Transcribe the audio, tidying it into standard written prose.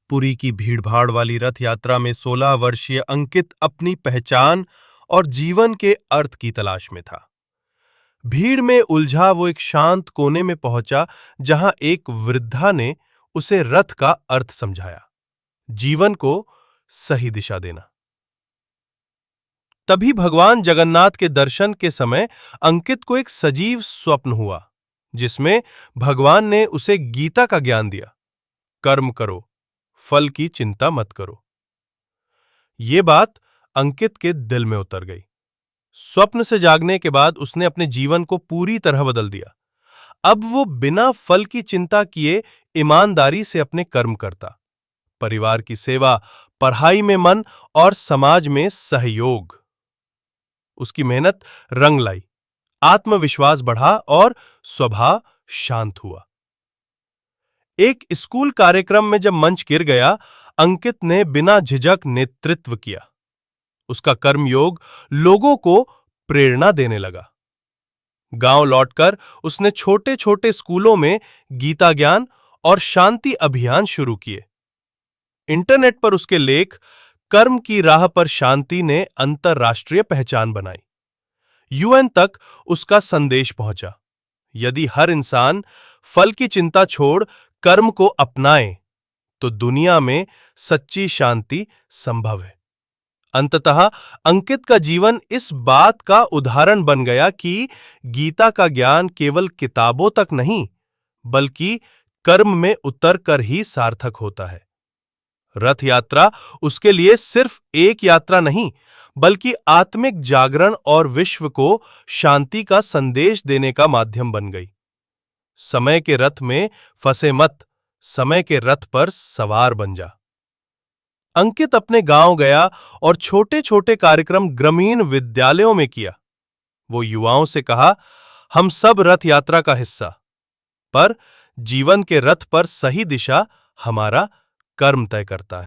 पुरी की भीड़भाड़ वाली रथ यात्रा में 16 वर्षीय अंकित अपनी पहचान और जीवन के अर्थ की तलाश में था। भीड़ में उलझा वो एक शांत कोने में पहुंचा जहां एक वृद्धा ने उसे रथ का अर्थ समझाया, जीवन को सही दिशा देना। तभी भगवान जगन्नाथ के दर्शन के समय अंकित को एक सजीव स्वप्न हुआ, जिसमें भगवान ने उसे गीता का ज्ञान दिया। कर्म करो, फल की चिंता मत करो। ये बात अंकित के दिल में उतर गई। स्वप्न से जागने के बाद उसने अपने जीवन को पूरी तरह बदल दिया। अब वो बिना फल की चिंता किए ईमानदारी से अपने कर्म करता, परिवार की सेवा, पढ़ाई में मन और समाज में सहयोग। उसकी मेहनत रंग लाई, आत्मविश्वास बढ़ा और स्वभाव शांत हुआ। एक स्कूल कार्यक्रम में जब मंच गिर गया, अंकित ने बिना झिझक नेतृत्व किया। उसका कर्मयोग लोगों को प्रेरणा देने लगा। गांव लौटकर उसने छोटे छोटे स्कूलों में गीता ज्ञान और शांति अभियान शुरू किए। इंटरनेट पर उसके लेख कर्म की राह पर शांति ने अंतरराष्ट्रीय पहचान बनाई। यूएन तक उसका संदेश पहुंचा, यदि हर इंसान फल की चिंता छोड़ कर्म को अपनाए तो दुनिया में सच्ची शांति संभव है। अंततः अंकित का जीवन इस बात का उदाहरण बन गया कि गीता का ज्ञान केवल किताबों तक नहीं, बल्कि कर्म में उतर कर ही सार्थक होता है। रथ यात्रा उसके लिए सिर्फ एक यात्रा नहीं, बल्कि आत्मिक जागरण और विश्व को शांति का संदेश देने का माध्यम बन गई। समय के रथ में फंसे मत, समय के रथ पर सवार बन जा। अंकित अपने गांव गया और छोटे छोटे कार्यक्रम ग्रामीण विद्यालयों में किया। वो युवाओं से कहा, हम सब रथ यात्रा का हिस्सा, पर जीवन के रथ पर सही दिशा हमारा कर्म तय करता है।